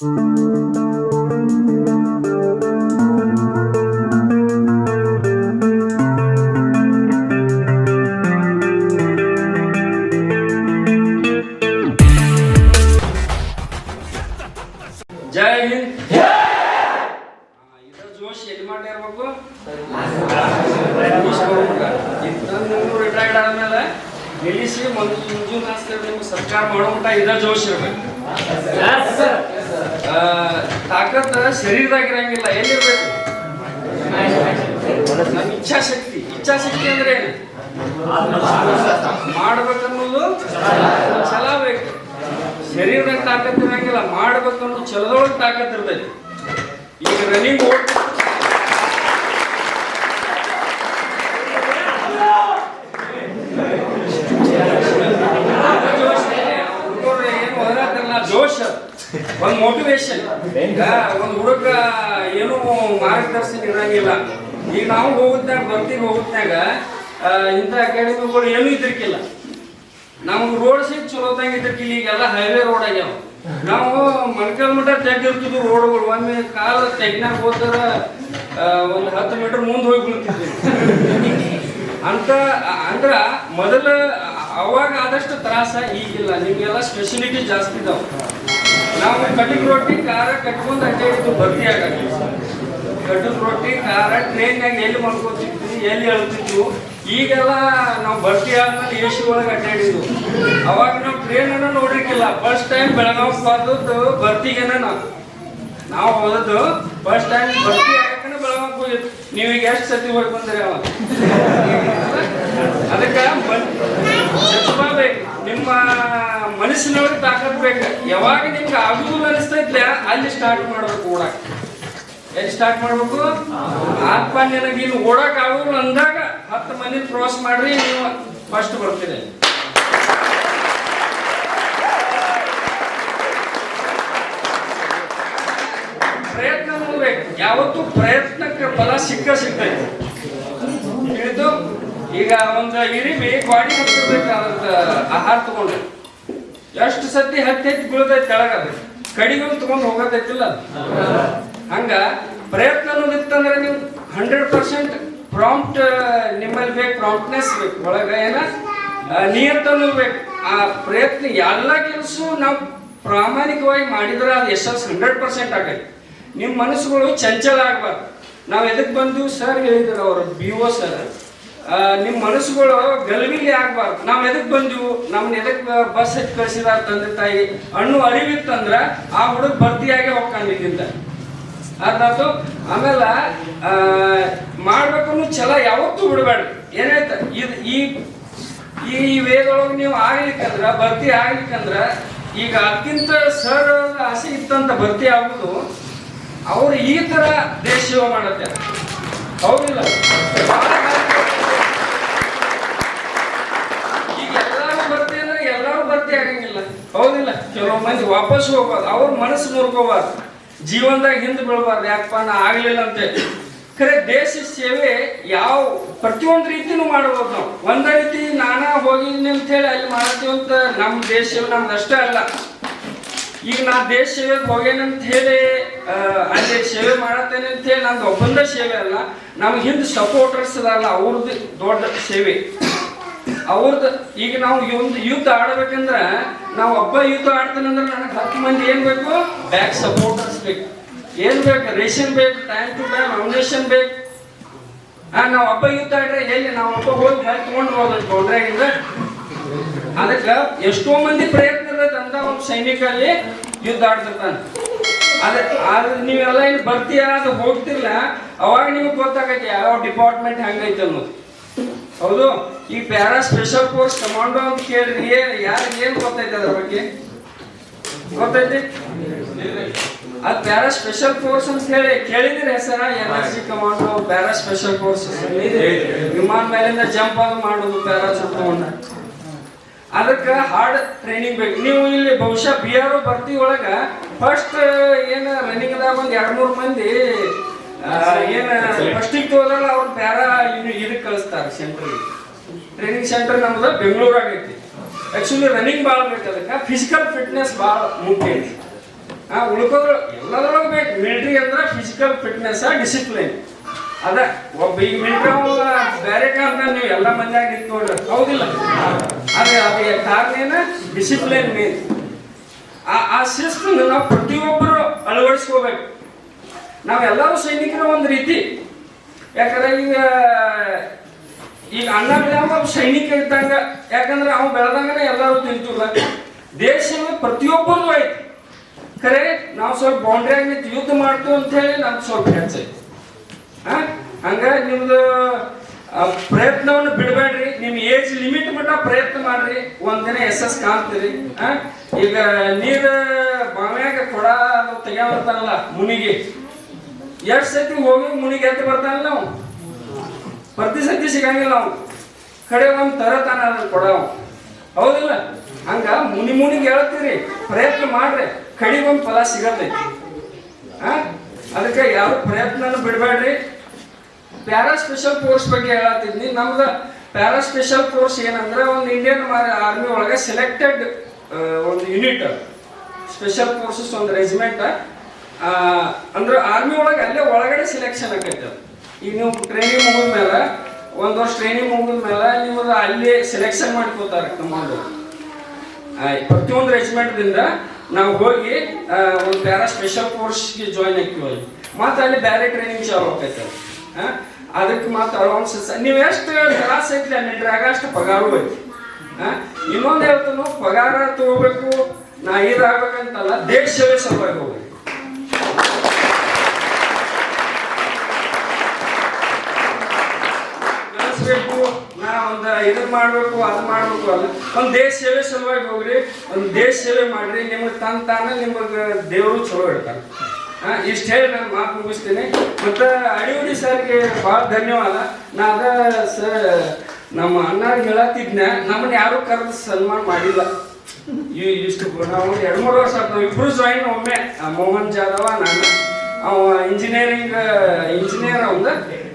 ಜೈ ಹಿಂದ್. ಇದರ ಜೋಶ್ ಎಲ್ಲಿ ಮಾಡಿರ್ಬೇಕು? ರಿಟೈರ್ಡ್ ಆದ್ಮೇಲೆ ನಿಲ್ಲಿಸಿ ಮಂಜುನಾಥ್ ನಿಮ್ಗೆ ಸರ್ಕಾರ ಮಾಡೋಮಟ ಇದರ ಜೋಶ್ ಇರ್ಬೇಕು. ತಾಕತ್ ಶರೀರದಾಗಿರಂಗಿಲ್ಲ, ಎಲ್ಲಿರ್ಬೇಕು? ನಮ್ಮ ಇಚ್ಛಾಶಕ್ತಿ. ಇಚ್ಛಾಶಕ್ತಿ ಅಂದ್ರೆ ಏನು? ಮಾಡ್ಬೇಕನ್ನೋದು ಛಲ ಬೇಕು. ಶರೀರದಾಗ ತಾಕತ್ ಇರಂಗಿಲ್ಲ, ಮಾಡ್ಬೇಕನ್ನೋ ಛಲದೊಳಗೆ ತಾಕತ್ ಇರ್ತೈತಿ. ಈಗ ರನ್ನಿಂಗ್ ಜೋಶ್, ಒಂದು ಮೋಟಿವೇಶನ್. ಈಗ ಒಂದು ಹುಡುಗ ಏನು ಮಾರ್ಗದರ್ಶನ ಇರಂಗಿಲ್ಲ. ಈಗ ನಾವು ಹೋಗುತ್ತಾಗ ಭರ್ತಿಗೆ ಹೋಗುತ್ತಾಗ ಇಂಥ ಅಕಾಡೆಮಿಗಳು ಏನೂ ಇದ್ರಿಕಿಲ್ಲ. ನಮ್ಗೆ ರೋಡ್ ಸೀಟ್ ಚಲೋದಂಗೆ ಇದ್ರಿಕಿಲ್ಲ. ಈಗೆಲ್ಲ ಹೈವೇ ರೋಡ್ ಆಗ್ಯಾವ. ನಾವು ಮೊಣಕಾಲ್ ಮಟ್ಟ ತೆಗ್ದಿರ್ತಿದ್ವು ರೋಡ್ಗಳು. ಒಮ್ಮೆ ಕಾಲ ತೆಗ್ನಾಗ ಹೋದ್ರ ಒಂದು 10 ಮೀಟರ್ ಮುಂದೆ ಹೋಗಿ ಬೀಳ್ತಿದ್ವಿ ಅಂತ. ಅಂದ್ರ ಮೊದಲ ಅವಾಗ ಆದಷ್ಟು ತ್ರಾಸ ಈಗಿಲ್ಲ. ನಿಮ್ಗೆಲ್ಲ ಸ್ಪೆಷಲಿಟಿ ಜಾಸ್ತಿ ಇದಾವೆ. ನಾವು ಕಟಕ್ ರೊಟ್ಟಿ ಖಾರ ಕಟ್ಕೊಂಡು ಅಡ್ಡಾಡಿದ್ದು ಭರ್ತಿ ಆಗಕ್ಕೆ. ಕಟಕ್ ರೊಟ್ಟಿ ಖಾರ ಟ್ರೈನ್ನಾಗ ಎಲ್ಲಿ ಮಾಡ್ಕೊತಿದ್ವಿ, ಎಲ್ಲಿ ಹೇಳ್ತಿದ್ವು. ಈಗೆಲ್ಲ ನಾವು ಭರ್ತಿ ಆದ್ಮೇಲೆ AC ಒಳಗೆ ಅಡ್ಡಾಡಿದ್ವು. ಅವಾಗ ನಾವು ಟ್ರೈನ್ ಅನ್ನ ನೋಡಿರ್ಕಿಲ್ಲ. ಫಸ್ಟ್ ಟೈಮ್ ಬೆಳಗಾವಿ ಹೋದದ್ದು ಭರ್ತಿಗೆನ ನಾವು ಹೋದದ್ದು. ಫಸ್ಟ್ ಟೈಮ್ ಭರ್ತಿ ಆಗಕ್ಕೆ ಬೆಳಗಾವಿ ಹೋಗಿದ್ದು. ನೀವೀಗ ಎಷ್ಟು ಸತಿ ಹೋಗಿ ಬಂದ್ರಿ ಅವಾಗ? ಅದಕ್ಕೆ ಬೇಕು, ನಿಮ್ಮ ಮನಸ್ಸಿನೊಳಗೆ ತಾಕತ್ ಬೇಕು. ಯಾವಾಗ ನಿಮ್ಗೆ ಆಗುದಿಲ್ಲ ಅನಿಸ್ತೈತ್ಲ ಅಲ್ಲಿ ಸ್ಟಾರ್ಟ್ ಮಾಡ್ಬೇಕು ಓಡಾಕ. ಎಲ್ಲಿ ಸ್ಟಾರ್ಟ್ ಮಾಡ್ಬೇಕು? ಆತ್ಮ ನಿನಗೆ ಇಲ್ಲಿ ಓಡಾಕ ಆಗುದಿಲ್ಲ ಅಂದಾಗ 10 ಮಂದಿ ಕ್ರಾಸ್ ಮಾಡ್ರಿ, ನೀವು ಫಸ್ಟ್ ಬರ್ತೀರಿ. ಪ್ರಯತ್ನ ಮಾಡ್ಬೇಕು. ಯಾವತ್ತೂ ಪ್ರಯತ್ನಕ್ಕೆ ಫಲ ಸಿಗ್ತೈತಿ. ತಿಳಿದು ಈಗ ಒಂದು ಇರಿಬಿ ಗಾಡಿ ಹತ್ತಿರ್ಬೇಕಾದ ಆಹಾರ ತಗೊಂಡ್ರೆ ಎಷ್ಟು ಸತಿ ಹತ್ತಿ ಬೀಳ್ತೈತಿ ಕೆಳಗದ, ಕಡಿಗೊಂದು ತಗೊಂಡು ಹೋಗತೈತಿಲ್ಲ. ಹಂಗ ಪ್ರಯತ್ನ ಅನ್ನೋದಿತ್ತಂದ್ರೆ ನೀವು 100% ಪ್ರಾಂಪ್ಟ್ ನಿಮ್ಮಲ್ಲಿ ಬೇಕು. ಪ್ರಾಂಪ್ಟ್ನೆಸ್ ಬೇಕು. ಒಳಗೆ ಏನ ನಿಯತ್ತನ್ನು ಬೇಕು. ಆ ಪ್ರಯತ್ನ ಎಲ್ಲ ಕೆಲಸ ನಾವು ಪ್ರಾಮಾಣಿಕವಾಗಿ ಮಾಡಿದ್ರೆ ಅದು ಯಶಸ್ಸು 100% ಆಗೈತಿ. ನಿಮ್ಮ ಮನಸ್ಸುಗಳು ಚಂಚಲ ಆಗ್ಬಾರ್ದು. ನಾವು ಎದಕ್ಕೆ ಬಂದು ಸರ್ ಹೇಳಿದ್ರು ಅವರು BO ಸರ್, ನಿಮ್ಮ ಮನಸ್ಸುಗಳು ಗಲವಿಲಿ ಆಗ್ಬಾರ್ದು. ನಾವು ಎದಕ್ಕೆ ಬಂದೆವು, ನಮ್ಮನ್ನ ಎದಕ್ಕೆ ಬಸ್ ಹಚ್ಚಿ ಕಳಿಸಿದಾರ ತಂದೆ ತಾಯಿ ಅನ್ನೋ ಅರಿವಿತ್ತಂದ್ರ ಆ ಹುಡುಗ ಭರ್ತಿಯಾಗಿ ಹೋಗ್ಕೊಂಡಿದ್ದಿಂದ ಅದಾತು. ಆಮೇಲೆ ಮಾಡ್ಬೇಕು ಛಲ ಯಾವತ್ತೂ ಬಿಡಬೇಡ. ಏನಾಯ್ತ ಇದು ಈ ವೇದೊಳಗೆ ನೀವು ಆಗ್ಲಿಕ್ಕಂದ್ರ ಭರ್ತಿ ಆಗ್ಲಿಕ್ಕಂದ್ರ ಈಗ ಅದಕ್ಕಿಂತ ಸರ್ ಆಸೆ ಇತ್ತಂತ ಭರ್ತಿ ಆಗುದು. ಅವ್ರು ಈ ತರ ದೇಶ ಸೇವೆ ಮಾಡತ್ತೆ. ಹೌದಿಲ್ಲ? ಈಗ ಎಲ್ಲಾರು ಭರ್ತಿ ಅಂದ್ರೆ ಎಲ್ಲಾರು ಭರ್ತಿ ಆಗಂಗಿಲ್ಲ. ಹೌದಿಲ್ಲ? ಕೆಲವು ಮಂದಿ ವಾಪಸ್ ಹೋಗ್ಬಾರ್ದು. ಅವ್ರ ಮನಸ್ಸು ಮುರ್ಕೋಬಾರ್ದು. ಜೀವನದಾಗ ಹಿಂದೆ ಬೀಳಬಾರ್ದು. ಯಾಕಪ್ಪ ನಾ ಆಗ್ಲಿಲ್ಲ ಅಂತ. ಖರೆ ದೇಶ ಸೇವೆ ಯಾವ ಪ್ರತಿಯೊಂದು ರೀತಿನೂ ಮಾಡ್ಬೋದು. ನಾವು ಒಂದೇ ರೀತಿ ನಾನಾ ಹೋಗಿನಿ ಅಂತ ಹೇಳಿ ಅಲ್ಲಿ ಮಾಡ್ತೀವಿ ಅಂತ ನಮ್ಮ ದೇಶ ಸೇವೆ ನಮ್ದು ಅಷ್ಟೇ ಅಲ್ಲ. ಈಗ ನಾ ದೇಶ ಸೇವೆಗೆ ಹೋಗೇನಂತ ಹೇಳಿ ಅಲ್ಲಿ ಸೇವೆ ಮಾಡತ್ತೇನೆ ಅಂತ ಹೇಳಿ ನಂದು ಒಬ್ಬಂದ ಸೇವೆ ಅಲ್ಲ. ನಮ್ಗೆ ಹಿಂದೆ ಸಪೋರ್ಟರ್ಸ್ ಅದಲ್ಲ, ಅವ್ರದ್ದು ದೊಡ್ಡ ಸೇವೆ ಅವ್ರದ್ದು. ಈಗ ನಾವು ಒಂದು ಯುದ್ಧ ಆಡಬೇಕಂದ್ರೆ ನಾವು ಒಬ್ಬ ಯುದ್ಧ ಆಡ್ತೇನಂದ್ರೆ ನನಗೆ 10 ಮಂದಿ ಏನ್ ಬೇಕು? ಬ್ಯಾಕ್ ಸಪೋರ್ಟರ್ಸ್ ಬೇಕು. ಏನ್ ಬೇಕು? ರೇಷನ್ ಬೇಕು, ಟೈಮ್ ಟು ಟೈಮ್ ಅಮ್ಯುನೇಷನ್ ಬೇಕು. ನಾವು ಒಬ್ಬ ಯುದ್ಧ ಆಡ್ರೆ ಎಲ್ಲಿ ನಾವು ಒಬ್ಬ ಹೋಗಿ ತಗೊಂಡು ಹೋಗೋದು ಬೌಂಡ್ರಿಯಾಗಿಂದ. ಅದಕ್ಕೆ ಎಷ್ಟೋ ಮಂದಿ ಪ್ರಯತ್ನ ಇರ್ತೈತೆ ಅಂತ ಒಂದು ಸೈನಿಕ ಅಲ್ಲಿ ಯುದ್ಧ ಆಡ್ತಿರ್ತಾನೆ. ಆದ್ರೆ ನೀವೆಲ್ಲ ಇಲ್ಲಿ ಭರ್ತಿ ಆದ ಹೋಗ್ತಿರ್ಲ, ಅವಾಗ ನಿಮ್ಗೆ ಗೊತ್ತಾಗೈತಿ ಯಾವ ಡಿಪಾರ್ಟ್ಮೆಂಟ್ ಹೆಂಗೈತೆ ಅನ್ನೋದು. ಹೌದು? ಈ ಪ್ಯಾರಾ ಸ್ಪೆಷಲ್ ಫೋರ್ಸ್ ಕಮಾಂಡೋ ಅಂತ ಕೇಳಿದ್ರಿ, ಯಾರಿಗೆ ಏನ್ ಗೊತ್ತೈತೆ ಅದ್ರ ಬಗ್ಗೆ? ಗೊತ್ತೈತಿ? ಅದು ಪ್ಯಾರಾ ಸ್ಪೆಷಲ್ ಫೋರ್ಸ್ ಅಂತ ಹೇಳಿ ಕೇಳಿದಿರಿ ಹೆಸರ? NSG commando, para special force. ವಿಮಾನ ಮೇಲಿಂದ ಜಂಪ್ ಆಗಿ ಮಾಡೋದು ಪ್ಯಾರಾಚೂಟ್ ತಗೊಂಡ. ಅದಕ್ಕೆ ಹಾರ್ಡ್ ಟ್ರೈನಿಂಗ್ ಬೇಕು. ನೀವು ಇಲ್ಲಿ ಬಹುಶಃ BRO ಭರ್ತಿ ಒಳಗ ಫಸ್ಟ್ ಏನ ರನ್ನಿಂಗ್ದಾಗ ಒಂದು 2-3 ಮಂದಿ ಏನ ಫಸ್ಟಿಗೆ ತೋದಲ್ಲ ಅವ್ರ ಪ್ಯಾರಾ ಇದಕ್ಕೆ ಕಳಿಸ್ತಾರೆ ಸೆಂಟ್ರಿಗೆ. ಟ್ರೈನಿಂಗ್ ಸೆಂಟರ್ ನಮ್ದು ಬೆಂಗಳೂರಾಗ ಐತಿ. ಆಕ್ಚುಲಿ ರನ್ನಿಂಗ್ ಭಾಳ ಬೇಕು. ಅದಕ್ಕೆ ಫಿಸಿಕಲ್ ಫಿಟ್ನೆಸ್ ಭಾಳ ಮುಖ್ಯ ಐತಿ. ಉಳ್ಕೋದ್ರ ಎಲ್ಲದ್ರೊಳಗೆ ಬೇಕು. ಮಿಲಿಟ್ರಿ ಅಂದ್ರೆ ಫಿಸಿಕಲ್ ಫಿಟ್ನೆಸ್ ಡಿಸಿಪ್ಲಿನ್ ಅದ. ಒಬ್ಬ ಈಗ ಮಿಲಿಟ್ರಿ ಬೇರೆ ಕಾಲದ ನೀವು ಎಲ್ಲ ಮಂದಿಯಾಗ ನಿಂತು ನೋಡ್ರಿ, ಹೌದಿಲ್ಲ? ಅದೇ ಅದು ಕಾರಣ ಡಿಸಿಪ್ಲಿನ್ ಮೇನ್. ಆ ಶಿಸ್ತನ್ನು ನಾವು ಪ್ರತಿಯೊಬ್ಬರು ಅಳವಡಿಸ್ಕೋಬೇಕು. ನಾವೆಲ್ಲರೂ ಸೈನಿಕರು ಒಂದು ರೀತಿ. ಯಾಕಂದ್ರೆ ಈಗ ಅಣ್ಣ ಬೆಳೆಯವ ಸೈನಿಕ ಇದ್ದಂಗ, ಯಾಕಂದ್ರೆ ಅವ್ನು ಬೆಳೆದಂಗನೆ ಎಲ್ಲರೂ ತಿಂತಿಲ್ಲ. ದೇಶದ ಪ್ರತಿಯೊಬ್ಬರದು ಐತಿ. ಖರೆ ನಾವು ಸ್ವಲ್ಪ ಬೌಂಡ್ರಿಯಾಗ ನಿಂತು ಯುದ್ಧ ಮಾಡ್ತೀವಿ ಅಂತ ಹೇಳಿ ನಮ್ಗೆ ಸ್ವಲ್ಪ ಹೆಚ್ಚೈತಿ. ಹಂಗ ನಿಮ್ದು ಪ್ರಯತ್ನವನ್ನು ಬಿಡಬೇಡ್ರಿ. ನಿಮ್ ಏಜ್ ಲಿಮಿಟ್ ಮಟ್ಟ ಪ್ರಯತ್ನ ಮಾಡ್ರಿ, ಒಂದಿನ SS ಕಾಣ್ತೀರಿ. ಈಗ ನೀರು ಬಾವ್ಯಾಗ ಕೊಡ ತೆಗ್ಯಾವರ್ತಾನಲ್ಲ ಮುನಿಗೆ, ಎಷ್ಟು ಸತಿ ಹೋಗಿ ಮುನಿಗೆ ಎದ್ದು ಬರ್ತಾನಲ್ಲ ನಾವು, ಪ್ರತಿ ಸತಿ ಸಿಗಂಗಿಲ್ಲ ನಾವು. ಕಡೆ ಒಂದು ತರತಾನ ಕೊಡ, ಹೌದಿಲ್ಲ? ಹಂಗ ಮುನಿಗೆ ಹೇಳ್ತೀರಿ, ಪ್ರಯತ್ನ ಮಾಡ್ರಿ, ಕಡಿಗೊಂದು ಫಲ ಸಿಗತೈತಿ. ಅದಕ್ಕೆ ಯಾವ ಪ್ರಯತ್ನ ಬಿಡಬೇಡ್ರಿ. ಪ್ಯಾರಾ ಸ್ಪೆಷಲ್ ಫೋರ್ಸ್ ಬಗ್ಗೆ ಹೇಳತ್ತಿದ್ನಿ. ನಮ್ದು ಪ್ಯಾರಾ ಸ್ಪೆಷಲ್ ಫೋರ್ಸ್ ಏನಂದ್ರೆ ಒಂದು ಇಂಡಿಯನ್ ಆರ್ಮಿ ಒಳಗೆ ಸೆಲೆಕ್ಟೆಡ್ ಒಂದು ಯೂನಿಟ್. ಸ್ಪೆಷಲ್ ಫೋರ್ಸಸ್ ಒಂದು ರೆಜಿಮೆಂಟ್ ಅಂದ್ರೆ ಆರ್ಮಿ ಒಳಗೆ ಅಲ್ಲೇ ಒಳಗಡೆ ಸೆಲೆಕ್ಷನ್ ಆಕೈತೆ. ಈಗ ನೀವು ಟ್ರೈನಿಂಗ್ ಮುಗಿದ್ಮೇಲೆ, 1 ವರ್ಷ ಟ್ರೈನಿಂಗ್ ಮುಗಿದ್ಮೇಲೆ ನಿಮ್ಮದು ಅಲ್ಲೇ ಸೆಲೆಕ್ಷನ್ ಮಾಡ್ಕೋತಾರೆ ಕಮಾಂಡ್. ಪ್ರತಿಯೊಂದು ರೆಜಿಮೆಂಟ್ದಿಂದ ನಾವು ಹೋಗಿ ಒಂದು ಪ್ಯಾರಾ ಸ್ಪೆಷಲ್ ಫೋರ್ಸ್ಗೆ ಜಾಯ್ನ್ ಆಗ್ತೀವಿ. ಮತ್ತೆ ಅಲ್ಲಿ ಬೇರೆ ಟ್ರೈನಿಂಗ್ ಚಾಲು ಆಗ್ತೈತೆ. ಅದಕ್ಕೆ ಮತ್ತೆ ಅಲೌನ್ಸಸ್ ನೀವು ಎಷ್ಟು ತ್ರಾಸ ಐತಿ ಮಿಲಿಟ್ರಿಯಾಗ ಅಷ್ಟು ಪಗಾರು ಐತಿ. ಇನ್ನೊಂದು ಹೇಳ್ತಾನು, ಪಗಾರ ತಗೋಬೇಕು, ನಾ ಇದಾಗಬೇಕಂತಲ್ಲ, ದೇಶ ಸೇವೆ ಸಲುವಾಗಿ ಹೋಗ್ಬೇಕು. ಬೆಳೆಸ್ಬೇಕು, ನಾ ಒಂದು ಇದು ಮಾಡಬೇಕು, ಅದು ಮಾಡಬೇಕು ಅಲ್ಲ, ಒಂದು ದೇಶ ಸೇವೆ ಸಲುವಾಗಿ ಹೋಗ್ರಿ, ಒಂದು ದೇಶ ಸೇವೆ ಮಾಡ್ರಿ. ನಿಮ್ಗೆ ತಾನ ನಿಮಗೆ ದೇವರು ಚಲೋ ಇಡ್ತಾರೆ. ಇಷ್ಟು ಹೇಳಿ ನಾನು ಮಾತು ಮುಗಿಸ್ತೀನಿ. ಮತ್ತು ಅಡಿಯೋಡಿ ಸರ್ಗೆ ಭಾಳ ಧನ್ಯವಾದ. ನಾ ಸರ್ ನಮ್ಮ ಅಣ್ಣಾರಿಗೆ ಹೇಳತ್ತಿದ್ನ, ನಮ್ಮನ್ನ ಯಾರೂ ಕರೆದು ಸನ್ಮಾನ ಮಾಡಿಲ್ಲ. ಇಷ್ಟು ನಾವು 2-3 ವರ್ಷ ಆಯ್ತು, ನಾವು ಇಬ್ಬರು ಜಾಯಿನ್. ಒಮ್ಮೆ ಮೋಹನ್ ಜಾಧವ, ನಾನು. ಅವ ಇಂಜಿನಿಯರ್ ಅವಂದ,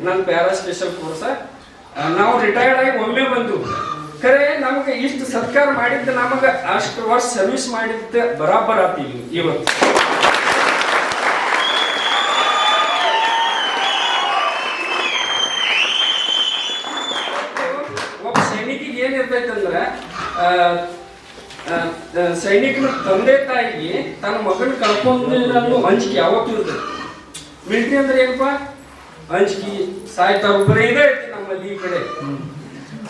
ನನ್ನ ಪ್ಯಾರಾ ಸ್ಪೆಷಲ್ ಕೋರ್ಸ. ನಾವು ರಿಟೈರ್ಡ್ ಆಗಿ ಒಮ್ಮೆ ಬಂದು. ಖರೆ ನಮಗೆ ಇಷ್ಟು ಸತ್ಕಾರ ಮಾಡಿದ್ದು, ನಮಗೆ ಅಷ್ಟು ವರ್ಷ ಸರ್ವಿಸ್ ಮಾಡಿದ್ದೆ ಬರಾಬರ್ ಆತೀವಿ ಇವತ್ತು. ಏನಿರ್ತೈತಂದ್ರೆ ಸೈನಿಕನ ತಂದೆ ತಾಯಿಗೆ ತನ್ನ ಮಗನ ಕಳ್ಕೊಂಡು ಅಂಜಿಕೆ ಯಾವತ್ತೂ ಇರ್ತೈತಿ. ಮಿಲಿಟ್ರಿ ಅಂದ್ರೆ ಏನಪ್ಪಾ, ಅಂಜಿಕೆ, ಸಾಯ್ತಾರ ಬರೀ ಇದೇ ಐತಿ ನಮ್ಮಲ್ಲಿ. ಈ ಕಡೆ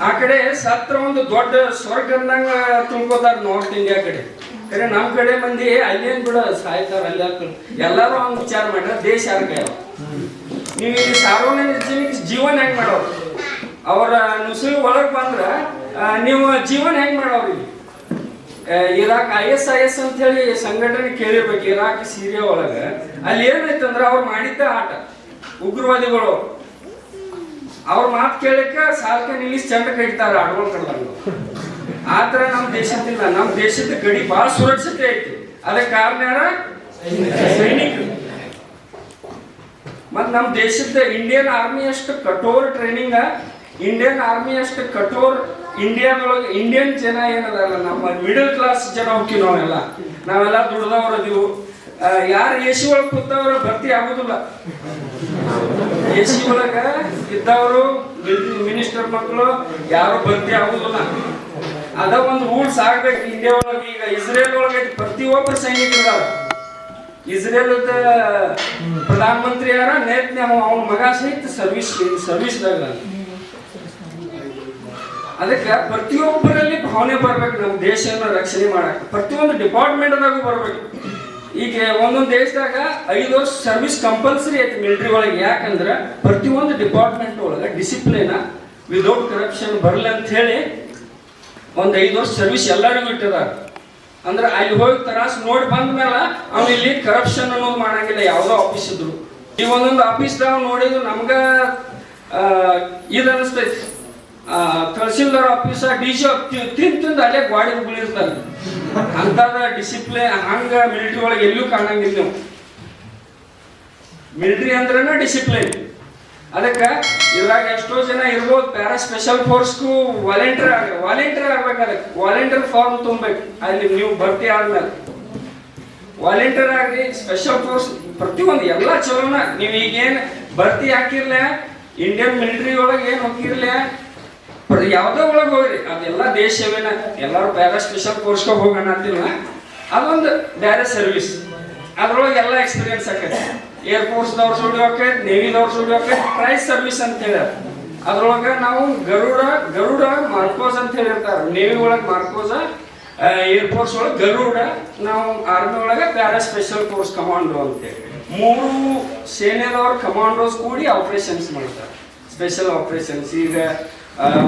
ಆ ಕಡೆ ಸತ್ರ ಒಂದು ದೊಡ್ಡ ಸ್ವರ್ಗ ಅಂದಂಗ ತಿಳ್ಕೊತಾರ ನಾರ್ತ್ ಇಂಡಿಯಾ ಕಡೆ. ಕರೆ ನಮ್ಮ ಕಡೆ ಮಂದಿ ಅಲ್ಲೇನ್ ಬಿಡ ಸಾಯ್ತಾರ, ಅಲ್ಲಿ ಎಲ್ಲಾರು ಅವ್ನ ವಿಚಾರ ಮಾಡ್ರ ದೇಶ ಯಾರ ಕೈ. ನೀವು ಇಲ್ಲಿ ಸಾರ್ವಜನಿಕ ಜೀವನ ಹೆಂಗ್ ಮಾಡೋರು, ಅವರ ನುಸುಳು ಒಳಗೆ ಬಂದ್ರೆ ನೀವು ಜೀವನ ಹೆಂಗ್ ಮಾಡೋರಿ. ಇರಾಕ್ ISIS ಅಂತ ಹೇಳಿ ಸಂಘಟನೆ ಕೇಳಿರ್ಬೇಕು. ಇರಾಕ್ ಸಿರಿಯಾ ಒಳಗೆ ಅಲ್ಲಿ ಏನೈತಂದ್ರೆ ಅವ್ರು ಮಾಡಿದ್ದ ಆಟ, ಉಗ್ರವಾದಿಗಳು ಅವ್ರ ಮಾತು ಕೇಳಕ್ಕೆ ಸಾಲ್ಕ ನಿಲ್ಲಿಸಿ ಚಂಡ ಕಡಿತಾರೆ ಆಡ್ಗಳು ಕಡ್ದಂಗ. ಆತರ ನಮ್ಮ ದೇಶದಿಲ್ಲ. ನಮ್ಮ ದೇಶದ ಗಡಿ ಬಹಳ ಸುರಕ್ಷತೆ ಐತಿ. ಅದಕ್ಕೆ ಕಾರಣ ಸೈನಿಕರು. ಮತ್ತು ನಮ್ಮ ದೇಶದ ಇಂಡಿಯನ್ ಆರ್ಮಿ ಅಷ್ಟು ಕಠೋರ್ ಟ್ರೈನಿಂಗ್, ಇಂಡಿಯನ್ ಆರ್ಮಿ ಅಷ್ಟು ಕಠೋರ್ ಇಂಡಿಯಾದೊಳಗೆ ಇಂಡಿಯನ್ ಜನ ಏನದಲ್ಲ, ನಮ್ಮ ಮಿಡಲ್ ಕ್ಲಾಸ್ ಜನ ಹೋಗ್ತೀವಿ ನಾವೆಲ್ಲ ದುಡ್ದವ್ರು ಅದೀವು. ಯಾರು AC ಒಳಗೆ ಕೂತವ್ರು ಭರ್ತಿ ಆಗುದಿಲ್ಲ. AC ಒಳಗ ಇದ್ದವರು ಮಿನಿಸ್ಟರ್ ಮಕ್ಕಳು ಯಾರು ಭರ್ತಿ ಆಗುದಿಲ್ಲ. ಅದ ಒಂದು ರೂಲ್ಸ್ ಆಗ್ಬೇಕು ಇಂಡಿಯಾ ಒಳಗೆ. ಈಗ ಇಸ್ರೇಲ್ ಒಳಗೆ ಪ್ರತಿಯೊಬ್ಬರು ಸೈನಿಕರಿದಾರ. ಇಸ್ರೇಲ್ ಪ್ರಧಾನ ಮಂತ್ರಿ ಯಾರ ನೇತ್ನ್ಯಾಹು, ಅವನ ಮಗ ಸಹಿತ ಸರ್ವಿಸ್ದಾಗ. ಅದಕ್ಕೆ ಪ್ರತಿಯೊಬ್ಬರಲ್ಲಿ ಭಾವನೆ ಬರ್ಬೇಕು, ನಮ್ಮ ದೇಶನ ರಕ್ಷಣೆ ಮಾಡಕ್ಕೆ. ಪ್ರತಿಯೊಂದು ಡಿಪಾರ್ಟ್ಮೆಂಟ್ದಾಗೂ ಬರ್ಬೇಕು. ಈಗ ಒಂದೊಂದು ದೇಶದಾಗ 5 ವರ್ಷ ಸರ್ವಿಸ್ ಕಂಪಲ್ಸರಿ ಐತಿ ಮಿಲಿಟ್ರಿ ಒಳಗೆ. ಯಾಕಂದ್ರೆ ಪ್ರತಿಯೊಂದು ಡಿಪಾರ್ಟ್ಮೆಂಟ್ ಒಳಗೆ ಡಿಸಿಪ್ಲಿನ್ ವಿದೌಟ್ ಕರಪ್ಷನ್ ಬರಲಿ ಅಂತ ಹೇಳಿ ಒಂದು 5 ವರ್ಷ ಸರ್ವಿಸ್ ಎಲ್ಲರಿಗೂ ಇಟ್ಟಿದ್ದಾರೆ. ಅಂದ್ರೆ ಅಲ್ಲಿ ಹೋಗಿ ತರಾಸ್ ನೋಡಿ ಬಂದ ಮೇಲೆ ಅವ್ನು ಇಲ್ಲಿ ಕರಪ್ಷನ್ ಅನ್ನೋದು ಮಾಡಂಗಿಲ್ಲ. ಯಾವುದೋ ಆಫೀಸ್ ಇದ್ರು, ಈ ಒಂದೊಂದು ಆಫೀಸ್ದಾಗ ನೋಡಿದ್ರು ನಮ್ಗೆ ಇದು ಅನಿಸ್ತೈತಿ. ತಹಸೀಲ್ದಾರ್ ಆಫೀಸ DC ತಿಂದು ಅಲ್ಲೇ ಗಾಡಿ ಬೀಳಿರ್ತಾರೆ. ಅಂತದ ಡಿಸಿಪ್ಲಿನ್ ಹಂಗ ಮಿಲಿಟ್ರಿ ಒಳಗೆ ಎಲ್ಲೂ ಕಾಣಂಗಿಲ್ಲ ನೀವು. ಮಿಲಿಟ್ರಿ ಅಂದ್ರೇನೆ ಡಿಸಿಪ್ಲಿನ್. ಅದಕ್ಕೆ ಇದ್ರಾಗ ಎಷ್ಟೋ ಜನ ಇರ್ಬೋದು ಪ್ಯಾರಾ ಸ್ಪೆಷಲ್ ಫೋರ್ಸ್ಗೂ ವಾಲಂಟಿಯರ್ ಆಗ್ಬೇಕು. ಅದಕ್ಕೆ ವಾಲಂಟಿಯರ್ ಫಾರ್ಮ್ ತುಂಬಬೇಕು ಅಲ್ಲಿ ನೀವು ಭರ್ತಿ ಆದ್ಮೇಲೆ. ವಾಲಂಟಿಯರ್ ಆಗ್ರಿ, ಸ್ಪೆಷಲ್ ಫೋರ್ಸ್, ಪ್ರತಿಯೊಂದು ಎಲ್ಲ ಚಲೋನ. ನೀವು ಈಗೇನು ಭರ್ತಿ ಹಾಕಿರ್ಲ, ಇಂಡಿಯನ್ ಮಿಲಿಟರಿ ಒಳಗೆ ಏನು ಹೋಗಿರ್ಲ, ಯಾವುದೇ ಒಳಗೆ ಹೋಗ್ರಿ, ಅದೆಲ್ಲ ದೇಶ ಸೇವೆನ. ಎಲ್ಲರೂ ಬೇರೆ ಸ್ಪೆಷಲ್ ಫೋರ್ಸ್ಗೆ ಹೋಗೋಣ ಅಂತಿಲ್ಲ, ಅದೊಂದು ಬೇರೆ ಸರ್ವಿಸ್. ಅದ್ರೊಳಗೆ ಎಲ್ಲ ಎಕ್ಸ್ಪೀರಿಯನ್ಸ್ ಆಕೈತಿ. ಏರ್ಫೋರ್ಸ್ದವ್ರು ಜೋಡಿ ಹೋಗ್ತೈತಿ, ನೇವಿದವ್ರು ಜೋಡಿ ಹೋಗ್ತೈತಿ, ಪ್ರೈಸ್ ಸರ್ವಿಸ್ ಅಂತ ಹೇಳ್ಯಾರ. ಅದ್ರೊಳಗೆ ನಾವು ಗರುಡ ಮಾರ್ಕೋಸ್ ಅಂತ ಹೇಳಿರ್ತಾರೆ. ನೇವಿ ಒಳಗೆ ಮಾರ್ಕೋಸ, ಏರ್ಫೋರ್ಸ್ ಒಳಗೆ ಗರುಡ, ನಾವು ಆರ್ಮಿ ಒಳಗೆ ಪ್ಯಾರಾ ಸ್ಪೆಷಲ್ ಫೋರ್ಸ್ ಕಮಾಂಡೋ ಅಂತೇಳಿ 3 ಸೇನೆದವ್ರು ಕಮಾಂಡೋಸ್ ಕೂಡಿ ಆಪರೇಷನ್ಸ್ ಮಾಡ್ತಾರೆ, ಸ್ಪೆಷಲ್ ಆಪರೇಷನ್ಸ್. ಈಗ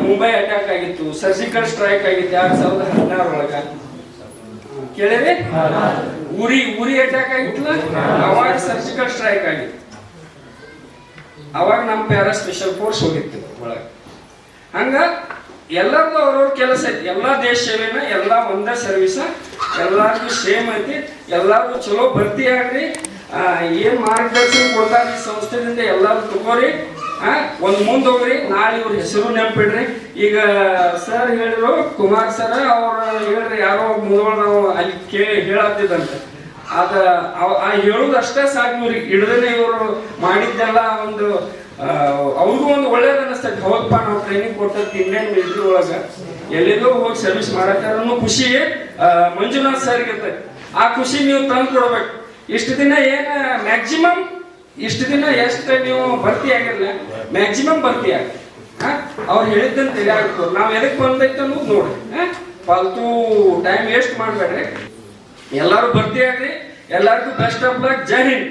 ಮುಂಬೈ ಅಟ್ಯಾಕ್ ಆಗಿತ್ತು, ಸರ್ಜಿಕಲ್ ಸ್ಟ್ರೈಕ್ ಆಗಿತ್ತು 2016 ಒಳಗೆ, ಕೇಳಿರಿ? ಉರಿ ಅಟ್ಯಾಕ್ ಆಗಿತ್ತಲ್ಲ, ಅವಾಗ ಸರ್ಜಿಕಲ್ ಸ್ಟ್ರೈಕ್ ಆಗಿತ್ತು. ಅವಾಗ ನಮ್ಮ ಪ್ಯಾರಾ ಸ್ಪೆಷಲ್ ಫೋರ್ಸ್ ಹೋಗಿತ್ತು ಒಳಗೆ. ಹಂಗ ಎಲ್ಲರದು ಅವ್ರವ್ರ ಕೆಲಸ ಐತಿ. ಎಲ್ಲಾ ದೇಶ ಸೇವೆನ, ಎಲ್ಲ ಒಂದೇ ಸರ್ವಿಸ, ಎಲ್ಲಾರ್ಗು ಸೇಮ್ ಐತಿ. ಎಲ್ಲಾರ್ಗು ಚಲೋ ಭರ್ತಿ ಆಗ್ರಿ. ಏನ್ ಮಾರ್ಗದರ್ಶನ ಕೊಡ್ತಾರೆ ಈ ಸಂಸ್ಥೆದಿಂದ ಎಲ್ಲಾರು ತಗೋರಿ. ಒಂದ್ ಮುಂದೆ ಹೋಗ್ರಿ. ನಾಳೆ ಇವ್ರ ಹೆಸರು ನೆನಪಿಡ್ರಿ. ಈಗ ಸರ್ ಹೇಳಿದ್ರು, ಕುಮಾರ್ ಸರ್ ಅವ್ರ ಹೇಳ್ರಿ, ಯಾರೋ ಮುಂದೊಳ ನಾವು ಅಲ್ಲಿ ಕೇಳಿ ಹೇಳತ್ತಿದಂತೆ. ಹೇಳುದು ಅಷ್ಟೇ ಸಾಕು ಇವ್ರಿಗೆ. ಹಿಡ್ದೇನೆ ಇವರು ಮಾಡಿದ್ದೆಲ್ಲ ಒಂದು ಅವ್ರಿಗೂ ಒಂದು ಒಳ್ಳೇದು ಅನಿಸ್ತೈತಿ. ಹೌದಪ್ಪ, ನಾವು ಟ್ರೈನಿಂಗ್ ಕೊಟ್ಟದ್ದು ಇಂಡಿಯನ್ ಮಿಲಿಟರಿ ಒಳಗ ಎಲ್ಲಿಗೂ ಹೋಗಿ ಸರ್ವಿಸ್ ಮಾಡತ್ತಾರ ಖುಷಿ ಮಂಜುನಾಥ್ ಸರ್ಗೆ ಇರ್ತೈತಿ. ಆ ಖುಷಿ ನೀವು ತಂದು ಕೊಡ್ಬೇಕು. ಇಷ್ಟು ದಿನ ಏನು ಮ್ಯಾಕ್ಸಿಮಮ್, ಇಷ್ಟು ದಿನ ಎಷ್ಟು ನೀವು ಭರ್ತಿ ಆಗಿರಲ್ಲ, ಮ್ಯಾಕ್ಸಿಮಮ್ ಭರ್ತಿ ಆಗಿ ಅವ್ರು ಹೇಳಿದ್ದಂತ ತಿಳಿಯಾಗ್ತದೆ. ನಾವು ಎದಕ್ಕೆ ಬಂದೈತೆ ಅನ್ನೋದು ನೋಡ್ರಿ. ಫಾಲ್ತು ಟೈಮ್ ವೇಸ್ಟ್ ಮಾಡಬೇಡ್ರಿ. ಎಲ್ಲರೂ ಭರ್ತಿ ಆಗ್ರಿ. ಎಲ್ಲರಿಗೂ best of luck. Jai Hind.